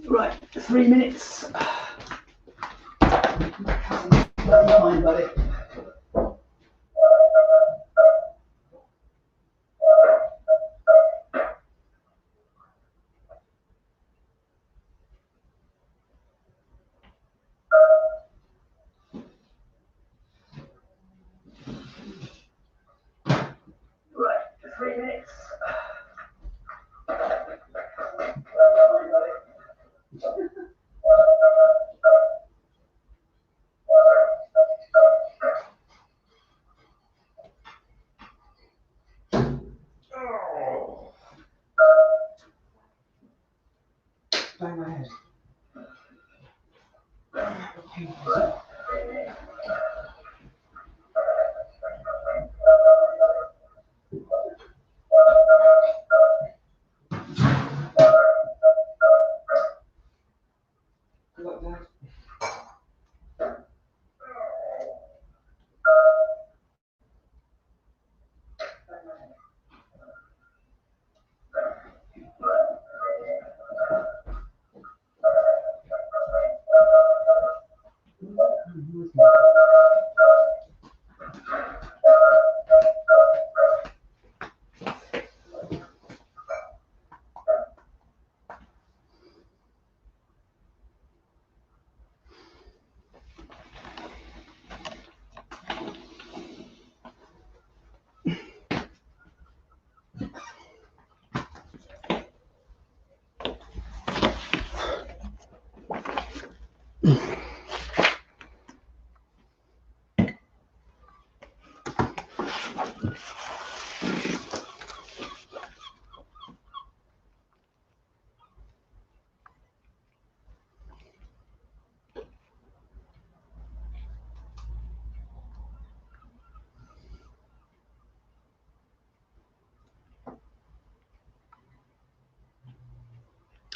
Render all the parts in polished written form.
Right, 3 minutes. Fine, buddy. Right, 3 minutes. Bang my head.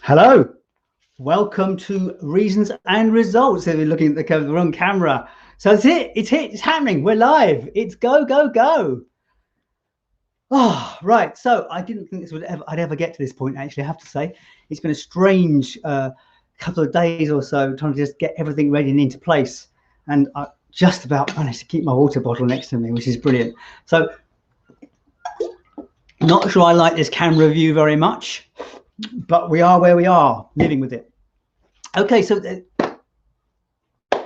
Hello, welcome to Reasons and Results. If you're looking at the wrong camera, so it's happening. We're live. It's go, go, go. Oh, right. So I didn't think I'd ever get to this point. Actually, I have to say, it's been a strange couple of days or so trying to just get everything ready and into place, and I just about managed to keep my water bottle next to me, which is brilliant. So, not sure I like this camera view very much, but we are where we are, living with it. Okay, so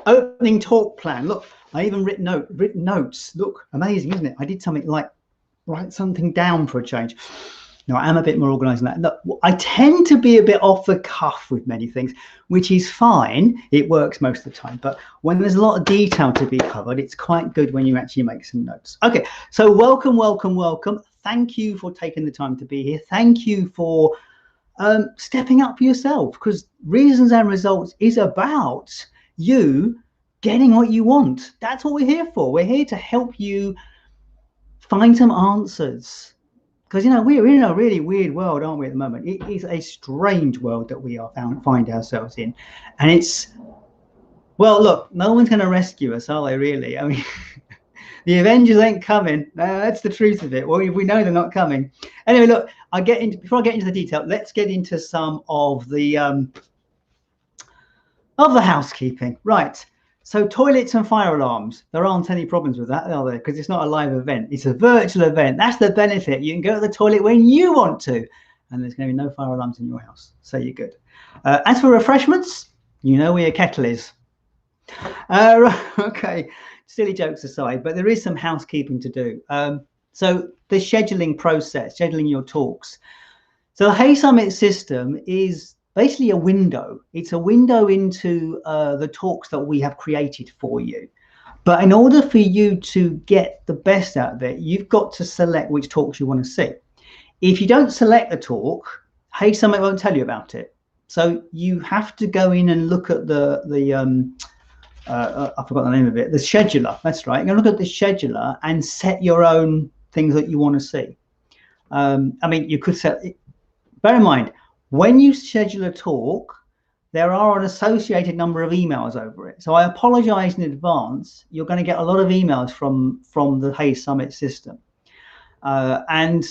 opening talk plan. Look, I even written notes. Look, amazing, isn't it? I did something like write something down for a change. Now, I am a bit more organized than that. Look, I tend to be a bit off the cuff with many things, which is fine. It works most of the time. But when there's a lot of detail to be covered, it's quite good when you actually make some notes. Okay, so welcome, welcome, welcome. Thank you for taking the time to be here. Thank you for stepping up for yourself, because Reasons and Results is about you getting what you want. That's what we're here for. We're here to help you find some answers. Because, you know, we're in a really weird world, aren't we, at the moment? It is a strange world that we find ourselves in. And it's, well, look, no one's going to rescue us, are they, really? I mean, the Avengers ain't coming. That's the truth of it. Well, we know they're not coming. Anyway, look, before I get into the detail, let's get into some of the housekeeping. Right. So toilets and fire alarms, there aren't any problems with that, are there? Because it's not a live event. It's a virtual event. That's the benefit. You can go to the toilet when you want to, and there's going to be no fire alarms in your house. So you're good. As for refreshments, you know where your kettle is. Okay, silly jokes aside, but there is some housekeeping to do. So the scheduling process, scheduling your talks. So the Hay Summit system is basically a window. It's a window into the talks that we have created for you. But in order for you to get the best out of it, you've got to select which talks you want to see. If you don't select the talk, Hay Summit won't tell you about it. So you have to go in and look at the I forgot the name of it, the scheduler. That's right. You're going to look at the scheduler and set your own things that you want to see. I mean, you could set, bear in mind, when you schedule a talk, there are an associated number of emails over it. So I apologize in advance. You're going to get a lot of emails from the Hay Summit system. And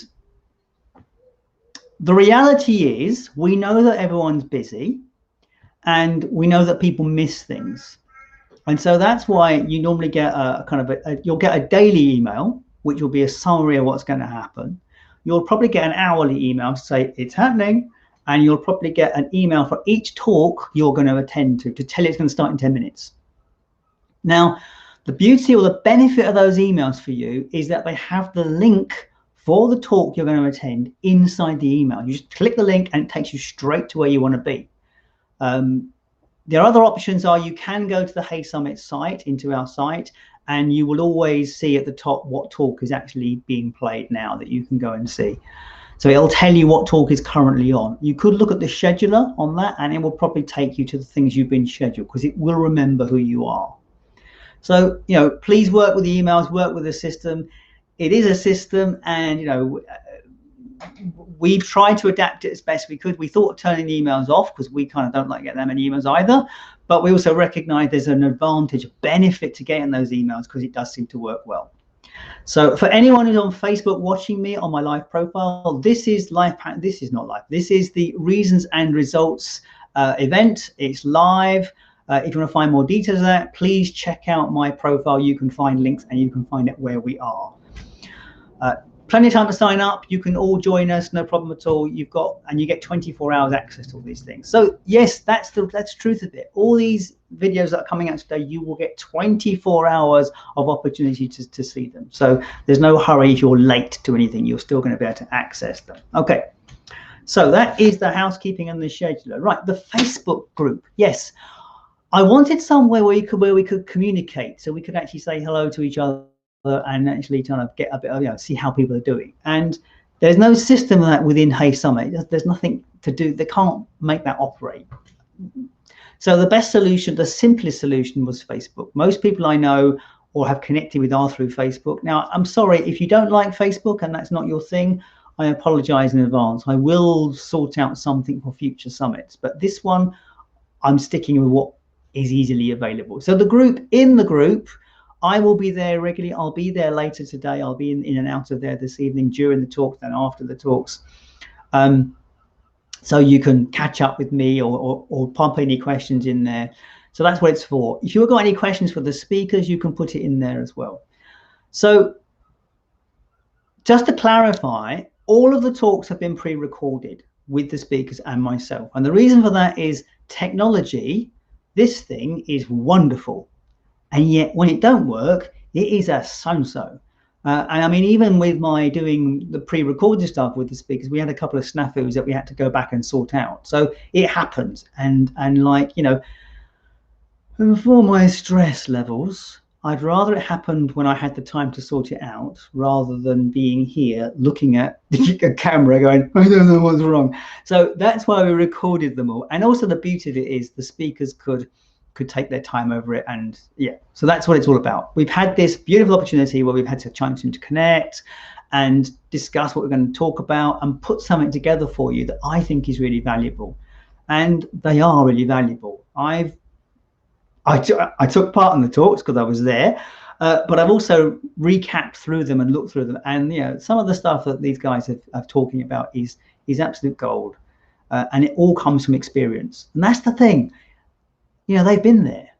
the reality is, we know that everyone's busy. and we know that people miss things. And so that's why you normally get a kind of you'll get a daily email, which will be a summary of what's going to happen. You'll probably get an hourly email to say it's happening, and you'll probably get an email for each talk you're going to attend to tell you it's going to start in 10 minutes. Now, the beauty or the benefit of those emails for you is that they have the link for the talk you're going to attend inside the email. You just click the link and it takes you straight to where you want to be. The other options are you can go to the Hey Summit site, into our site, and you will always see at the top what talk is actually being played now that you can go and see. So it'll tell you what talk is currently on. You could look at the scheduler on that, and it will probably take you to the things you've been scheduled, because it will remember who you are. So, you know, please work with the emails, work with the system. It is a system, and, you know, we've tried to adapt it as best we could. We thought of turning the emails off because we kind of don't like getting that many emails either. But we also recognize there's an advantage, a benefit to getting those emails, because it does seem to work well. So for anyone who's on Facebook watching me on my live profile, this is live. This is not live. This is the Reasons and Results event. It's live. If you want to find more details of that, please check out my profile. You can find links and you can find out where we are. Plenty of time to sign up. You can all join us, no problem at all. You get 24 hours access to all these things. So yes, that's the truth of it. All these videos that are coming out today, you will get 24 hours of opportunity to see them. So there's no hurry if you're late to anything. You're still going to be able to access them. Okay, so that is the housekeeping and the scheduler. Right, the Facebook group. Yes, I wanted somewhere where we could communicate, so we could actually say hello to each other and actually kind of get a bit of, you know, see how people are doing. And there's no system of that within Hey Summit. There's nothing to do. They can't make that operate. So the best solution, the simplest solution, was Facebook. Most people I know or have connected with are through Facebook. Now, I'm sorry if you don't like Facebook and that's not your thing. I apologize in advance. I will sort out something for future summits, but this one I'm sticking with what is easily available. So the group, in the group, I will be there regularly. I'll be there later today. I'll be in and out of there this evening during the talks and after the talks. So you can catch up with me or pop any questions in there. So that's what it's for. If you've got any questions for the speakers, you can put it in there as well. So just to clarify, all of the talks have been pre-recorded with the speakers and myself. And the reason for that is technology. This thing is wonderful. And yet when it don't work, it is a so-so. And I mean, even with my doing the pre-recorded stuff with the speakers, we had a couple of snafus that we had to go back and sort out. So it happens. And like, you know, for my stress levels, I'd rather it happened when I had the time to sort it out, rather than being here looking at the camera going, I don't know what's wrong. So that's why we recorded them all. And also the beauty of it is the speakers could take their time over it. And yeah, so that's what it's all about. We've had this beautiful opportunity where we've had to chance to connect and discuss what we're going to talk about and put something together for you that I think is really valuable. And they are really valuable. I took part in the talks because I was there, but I've also recapped through them and looked through them. And you know, some of the stuff that these guys are talking about is absolute gold, and it all comes from experience. And that's the thing. You know, they've been there.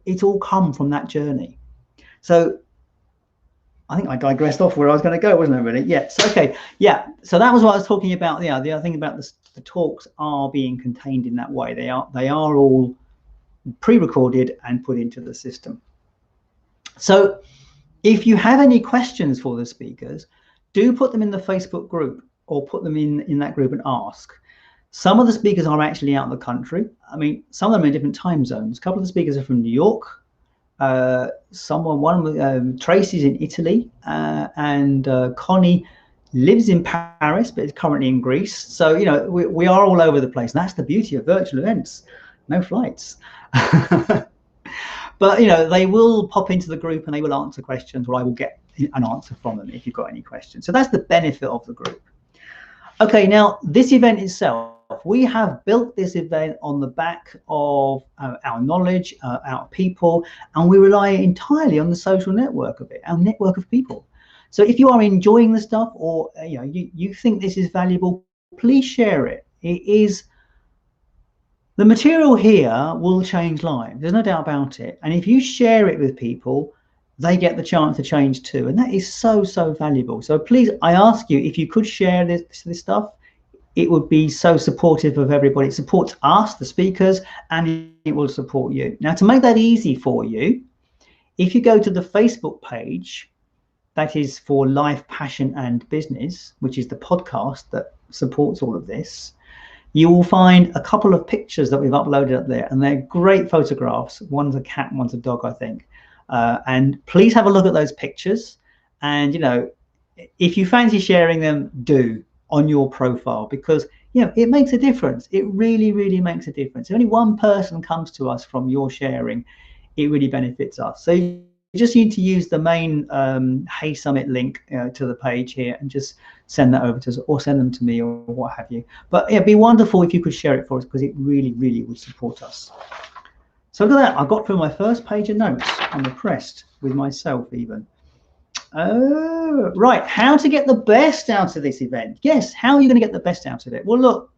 It's all come from that journey. So I think I digressed off where I was going to go, wasn't I, really? Yes. Okay. Yeah. So that was what I was talking about. Yeah. The other thing about the talks are being contained in that way. They are all pre-recorded and put into the system. So if you have any questions for the speakers, do put them in the Facebook group or put them in that group and ask. Some of the speakers are actually out of the country. I mean, some of them are in different time zones. A couple of the speakers are from New York. Tracy's in Italy, and Connie lives in Paris, but is currently in Greece. So, you know, we are all over the place. And that's the beauty of virtual events. No flights. But, you know, they will pop into the group and they will answer questions, or I will get an answer from them if you've got any questions. So that's the benefit of the group. Okay, now this event itself, we have built this event on the back of our knowledge, our people, and we rely entirely on the social network of it, our network of people. So if you are enjoying the stuff, or you think this is valuable, please share it. It is The material here will change lives. There's no doubt about it. And if you share it with people, they get the chance to change too. And that is so, so valuable. So please, I ask you, if you could share this stuff, it would be so supportive of everybody. It supports us, the speakers, and it will support you. Now, to make that easy for you, if you go to the Facebook page, that is for Life, Passion and Business, which is the podcast that supports all of this, you will find a couple of pictures that we've uploaded up there, and they're great photographs. One's a cat and one's a dog, I think. And please have a look at those pictures. And, you know, if you fancy sharing them, do on your profile, because, you know, it makes a difference. It really, really makes a difference. If only one person comes to us from your sharing, it really benefits us. So you just need to use the main Hey Summit link to the page here and just send that over to us, or send them to me, or what have you. But it'd be wonderful if you could share it for us, because it really, really would support us. So look at that. I got through my first page of notes. I'm impressed with myself even. Oh, right. How to get the best out of this event. Yes, how are you going to get the best out of it? Well, look,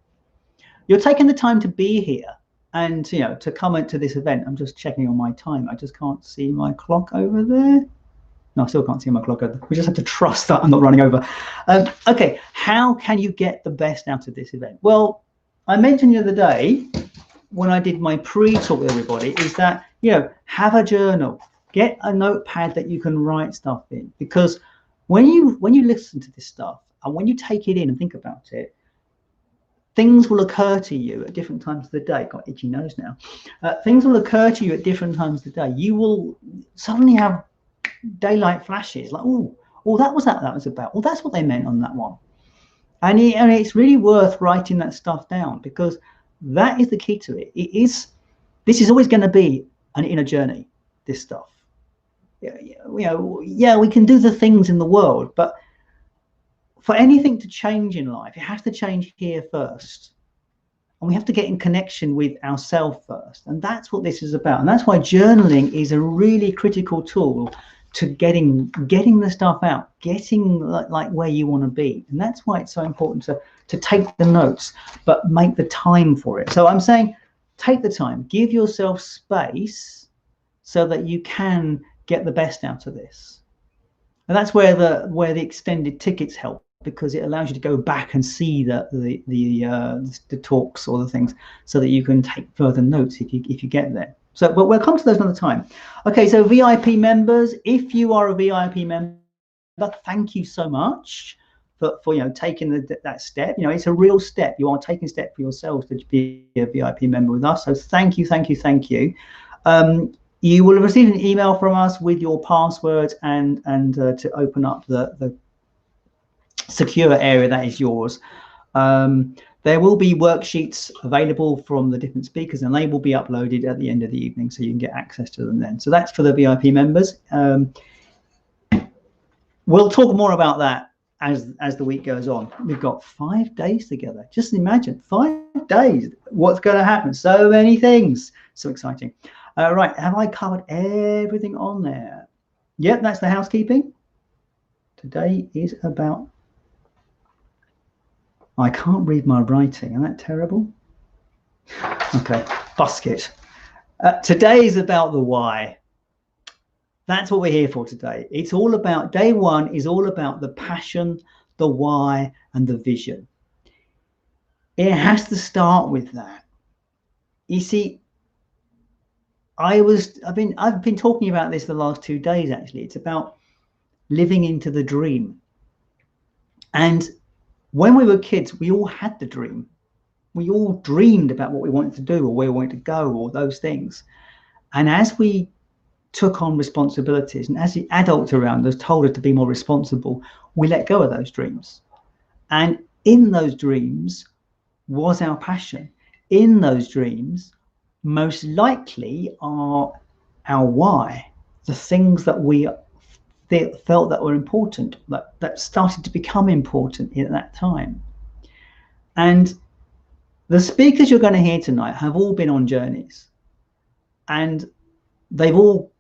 you're taking the time to be here and, you know, to come into this event. I'm just checking on my time. I just can't see my clock over there. No, I still can't see my clock over there. We just have to trust that I'm not running over. Okay, how can you get the best out of this event? Well, I mentioned the other day when I did my pre-talk with everybody is that, you know, have a journal. Get a notepad that you can write stuff in, because when you listen to this stuff and when you take it in and think about it, things will occur to you at different times of the day. Got itchy nose now. Things will occur to you at different times of the day. You will suddenly have daylight flashes, like, oh, that was about. Well, that's what they meant on that one. And it's really worth writing that stuff down, because that is the key to it. This is always going to be an inner journey, this stuff. We can do the things in the world, but for anything to change in life, it has to change here first. And we have to get in connection with ourselves first. And that's what this is about. And that's why journaling is a really critical tool to getting the stuff out, getting like where you want to be. And that's why it's so important to take the notes, but make the time for it. So I'm saying, take the time, give yourself space so that you can get the best out of this. And that's where the extended tickets help, because it allows you to go back and see the talks or the things, so that you can take further notes if you get there. So, but we'll come to those another time. Okay, so VIP members, if you are a VIP member, thank you so much for taking that step. You know, it's a real step. You are taking a step for yourselves to be a VIP member with us. So thank you. You will have received an email from us with your passwords and to open up the secure area that is yours. There will be worksheets available from the different speakers, and they will be uploaded at the end of the evening, so you can get access to them then. So that's for the VIP members. We'll talk more about that as the week goes on. We've got 5 days together. Just imagine, 5 days. What's going to happen? So many things. So exciting. Right, have I covered everything on there? Yep, that's the housekeeping. Today is about... I can't read my writing. Isn't that terrible? Okay, basket. Today is about the why. That's what we're here for today. It's all about, day one is all about the passion, the why, and the vision. It has to start with that. You see, I've been talking about this the last 2 days, actually. It's about living into the dream. And when we were kids, we all had the dream. We all dreamed about what we wanted to do or where we wanted to go or those things. And as we took on responsibilities, and as the adults around us told us to be more responsible, we let go of those dreams. And in those dreams was our passion. In those dreams, most likely are our why, the things that we felt that were important, that started to become important at that time. And the speakers you're going to hear tonight have all been on journeys, and they've all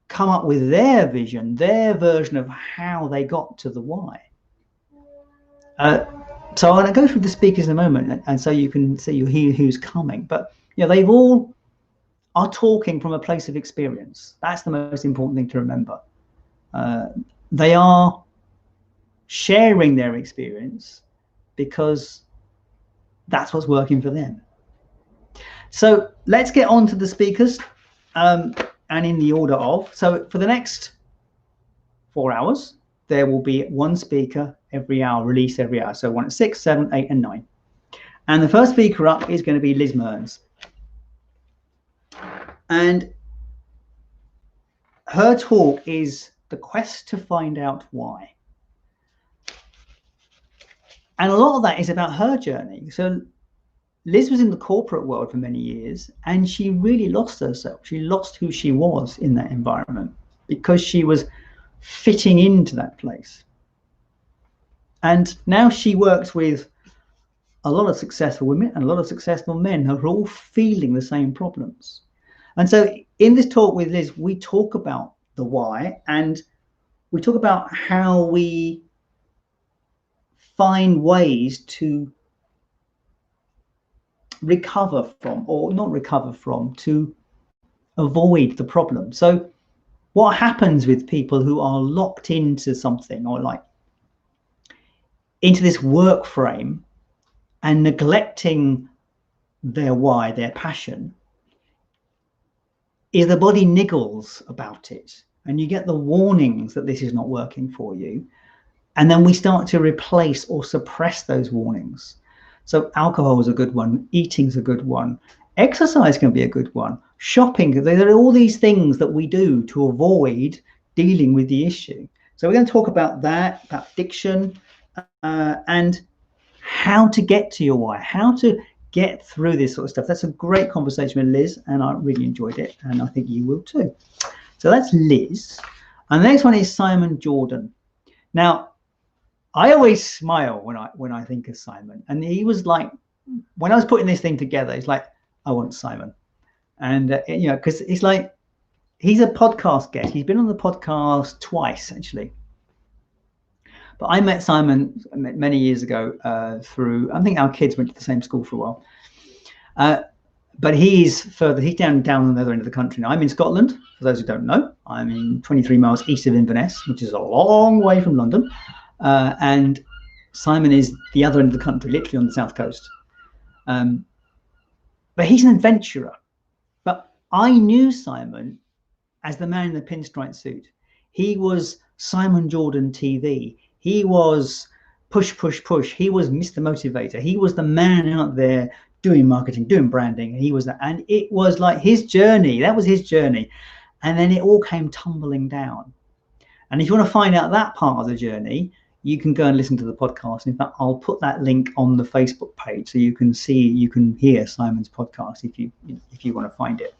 come up with their vision, their version of how they got to the why. So I'm going to go through the speakers in a moment, and so you can see, you hear who's coming. But They've all are talking from a place of experience. That's the most important thing to remember. They are sharing their experience because that's what's working for them. So let's get on to the speakers, and in the order of. So for the next 4 hours, there will be one speaker every hour, released every hour. So 1 at 6, 7, 8, and 9. And the first speaker up is going to be Liz Mearns. And her talk is The Quest to Find Out Why. And a lot of that is about her journey. So Liz was in the corporate world for many years, and she really lost herself. She lost who she was in that environment because she was fitting into that place. And now she works with a lot of successful women and a lot of successful men who are all feeling the same problems. And so in this talk with Liz, we talk about the why, and we talk about how we find ways to recover from, or not recover from, to avoid the problem. So what happens with people who are locked into something, or like into this work frame, and neglecting their why, their passion, is the body niggles about it, and you get the warnings that this is not working for you, and then we start to replace or suppress those warnings. So alcohol is a good one, eating's a good one, exercise can be a good one, shopping. There are all these things that we do to avoid dealing with the issue. So we're going to talk about that, about addiction, and how to get to your why, how to get through this sort of stuff. That's a great conversation with Liz, and I really enjoyed it, and I think you will too. So that's Liz. And the next one is Simon Jordan. Now, I always smile when I think of Simon, and he was like, when I was putting this thing together, it's like, I want Simon. And because it's like, he's a podcast guest. He's been on the podcast twice, actually. But I met Simon many years ago through, I think our kids went to the same school for a while. But he's down on the other end of the country now. I'm in Scotland, for those who don't know. I'm in 23 miles east of Inverness, which is a long way from London. And Simon is the other end of the country, literally on the south coast. But he's an adventurer. But I knew Simon as the man in the pinstripe suit. He was Simon Jordan TV. He was push, push, push. He was Mr. Motivator. He was the man out there doing marketing, doing branding. And it was like his journey. That was his journey. And then it all came tumbling down. And if you want to find out that part of the journey, you can go and listen to the podcast. In fact, I'll put that link on the Facebook page so you can hear Simon's podcast if you want to find it.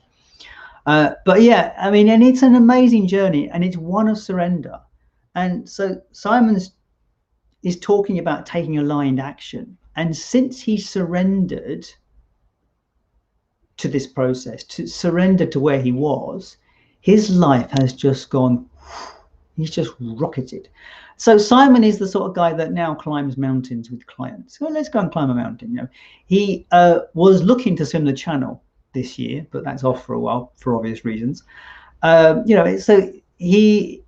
But yeah, I mean, and it's an amazing journey, and it's one of surrender. And so Simon's is talking about taking aligned action. And since he surrendered to this process, to surrender to where he was, his life has just gone, he's just rocketed. So Simon is the sort of guy that now climbs mountains with clients. So let's go and climb a mountain. He was looking to swim the Channel this year, but that's off for a while for obvious reasons. So he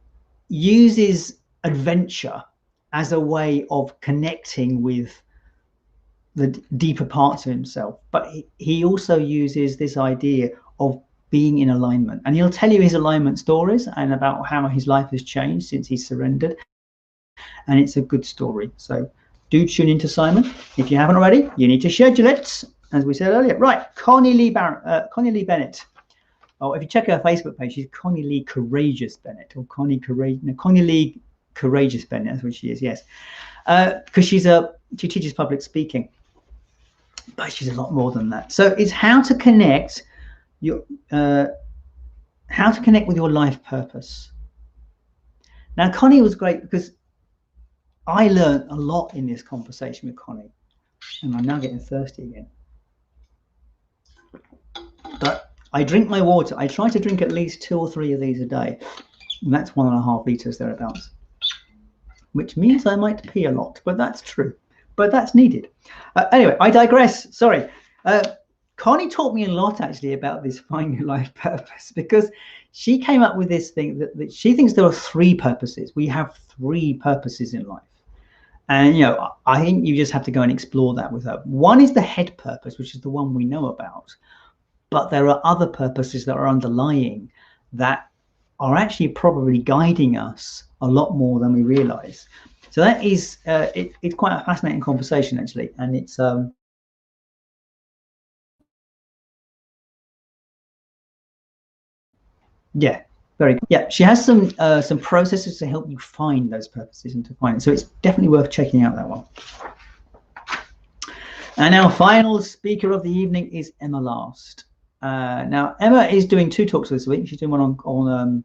uses adventure as a way of connecting with the deeper parts of himself, but he also uses this idea of being in alignment, and he'll tell you his alignment stories and about how his life has changed since he surrendered, and it's a good story. So do tune into Simon. If you haven't already, you need to schedule it, as we said earlier. Right, Connie Lee Bennett. Oh, if you check her Facebook page, she's Connie Lee Courageous Bennett, or Connie Lee Courageous Bennett. That's what she is. Yes, because she teaches public speaking, but she's a lot more than that. So it's how to connect with your life purpose. Now, Connie was great because I learned a lot in this conversation with Connie, and I'm now getting thirsty again. But I drink my water. I try to drink at least 2 or 3 of these a day, and that's 1.5 liters thereabouts, which means I might pee a lot, but that's true. But that's needed. Anyway, I digress. Sorry. Connie taught me a lot actually about this finding your life purpose, because she came up with this thing that she thinks there are three purposes. We have three purposes in life. And, I think you just have to go and explore that with her. One is the head purpose, which is the one we know about. But there are other purposes that are underlying that are actually probably guiding us a lot more than we realize. So that is, it's quite a fascinating conversation, actually. And it's, yeah, very good. Yeah, she has some processes to help you find those purposes and to find it. So it's definitely worth checking out that one. And our final speaker of the evening is Emma Last. Now Emma is doing two talks this week. She's doing one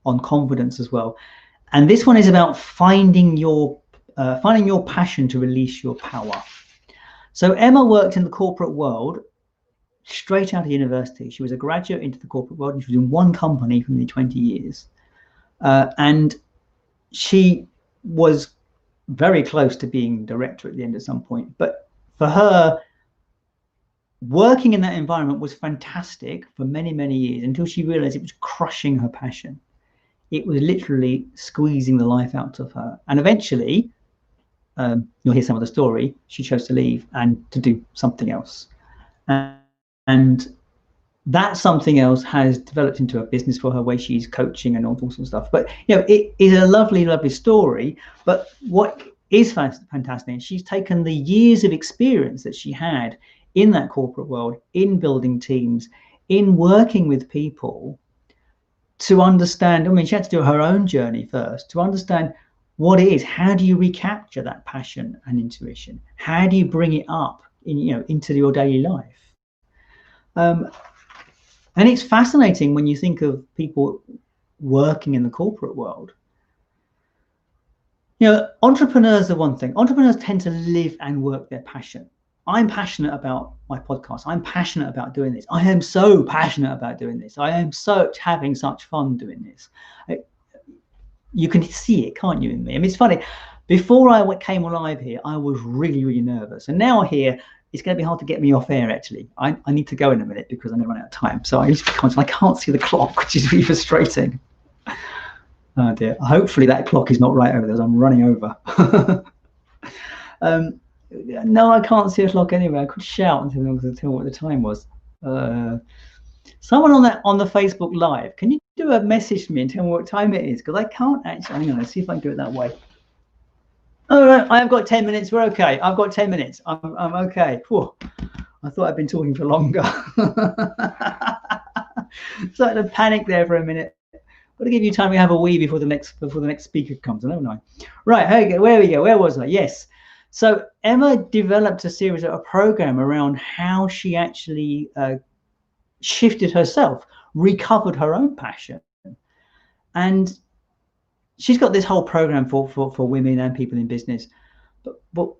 on confidence as well, and this one is about finding your passion to release your power. So Emma worked in the corporate world straight out of university. She was a graduate into the corporate world, and she was in one company for nearly 20 years. And she was very close to being director at the end at some point. But for her, working in that environment was fantastic for many, many years, until she realized it was crushing her passion. It was literally squeezing the life out of her. And eventually, you'll hear some of the story, she chose to leave and to do something else. And that something else has developed into a business for her, where she's coaching and all sorts of stuff. But it is a lovely, lovely story. But what is fantastic, she's taken the years of experience that she had in that corporate world, in building teams, in working with people, to understand. I mean, she had to do her own journey first to understand what it is. How do you recapture that passion and intuition? How do you bring it up into your daily life? And it's fascinating when you think of people working in the corporate world. Entrepreneurs are one thing. Entrepreneurs tend to live and work their passion. I'm passionate about my podcast. I'm passionate about doing this. I am so passionate about doing this. I am having such fun doing this. You can see it, can't you, in me? I mean, it's funny. Before I came alive here, I was really, really nervous. And now here, it's going to be hard to get me off air, actually. I need to go in a minute because I'm going to run out of time. So I need to be conscious. I can't see the clock, which is really frustrating. Oh, dear. Hopefully that clock is not right over there as I'm running over. No, I can't see a clock anyway. I could shout until what the time was. Someone on the Facebook Live, can you do a message to me and tell me what time it is? Because I can't actually. Hang on, let's see if I can do it that way. Oh, right, I have got 10 minutes. We're okay. I've got 10 minutes. I'm okay. Whew. I thought I'd been talking for longer. So I had to panic there for a minute. Got to give you time to have a wee before the next speaker comes, haven't I? Right. Okay. Where we go? Where was I? Yes. So Emma developed a program around how she actually shifted herself, recovered her own passion, and she's got this whole program for women and people in business. But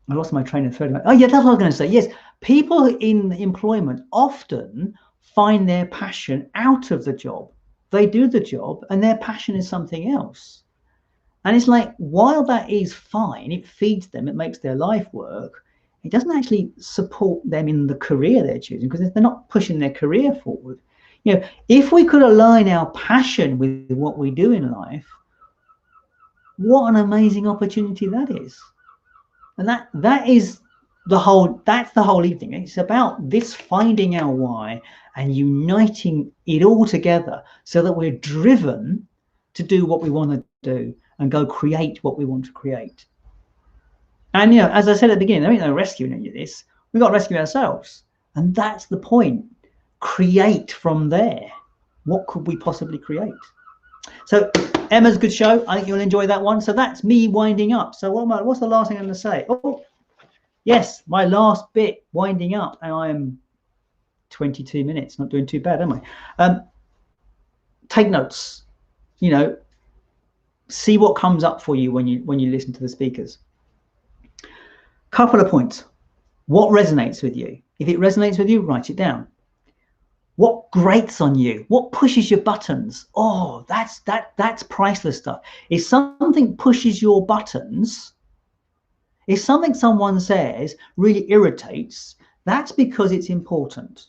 I lost my train of thought. Oh yeah, that's what I was going to say. Yes, people in employment often find their passion out of the job. They do the job and their passion is something else. And it's like, while that is fine, it feeds them, it makes their life work, it doesn't actually support them in the career they're choosing, because they're not pushing their career forward. If we could align our passion with what we do in life, what an amazing opportunity that is. And that's the whole evening. It's about this, finding our why and uniting it all together so that we're driven to do what we want to do and go create what we want to create. And as I said at the beginning, there ain't no rescuing any of this. We've got to rescue ourselves. And that's the point. Create from there. What could we possibly create? So Emma's good show. I think you'll enjoy that one. So that's me winding up. So what's the last thing I'm going to say? Oh, yes, my last bit, winding up. And I am 22 minutes. Not doing too bad, am I? Take notes. See what comes up for you when you listen to the speakers. Couple of points. What resonates with you? If it resonates with you, write it down. What grates on you? What pushes your buttons? Oh, that's priceless stuff. If something pushes your buttons, if something someone says really irritates, That's because it's important.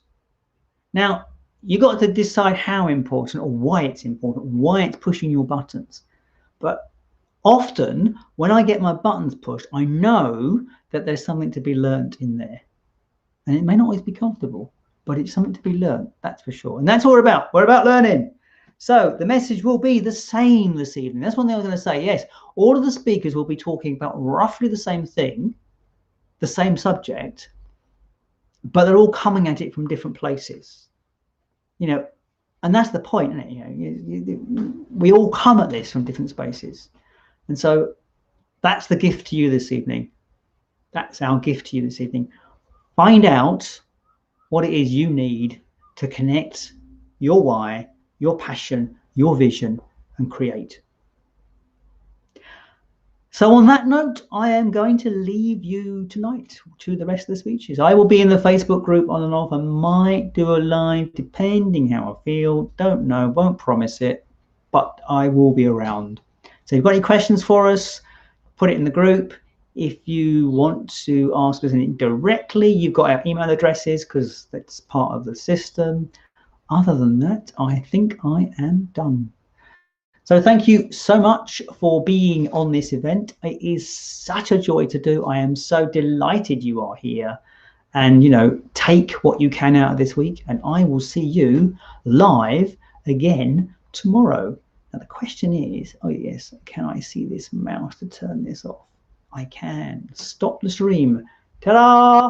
Now, you got to decide how important or why it's important, why it's pushing your buttons. But often when I get my buttons pushed, I know that there's something to be learned in there. And it may not always be comfortable, but it's something to be learned, that's for sure. And that's what we're about. We're about learning. So the message will be the same this evening. That's one thing I was going to say. Yes, all of the speakers will be talking about roughly the same thing, the same subject, but they're all coming at it from different places. You know, and that's the point, isn't it? You know, we all come at this from different spaces. And so that's the gift to you this evening. That's our gift to you this evening. Find out what it is you need to connect your why, your passion, your vision, and create. So on that note, I am going to leave you tonight to the rest of the speeches. I will be in the Facebook group on and off. I might do a live depending how I feel. Don't know, won't promise it, but I will be around. So if you've got any questions for us, put it in the group. If you want to ask us anything directly, you've got our email addresses because that's part of the system. Other than that, I think I am done. So thank you so much for being on this event. It is such a joy to do. I am so delighted you are here. And, you know, take what you can out of this week. And I will see you live again tomorrow. Now, the question is, oh, yes, can I see this mouse to turn this off? I can. Stop the stream. Ta-da!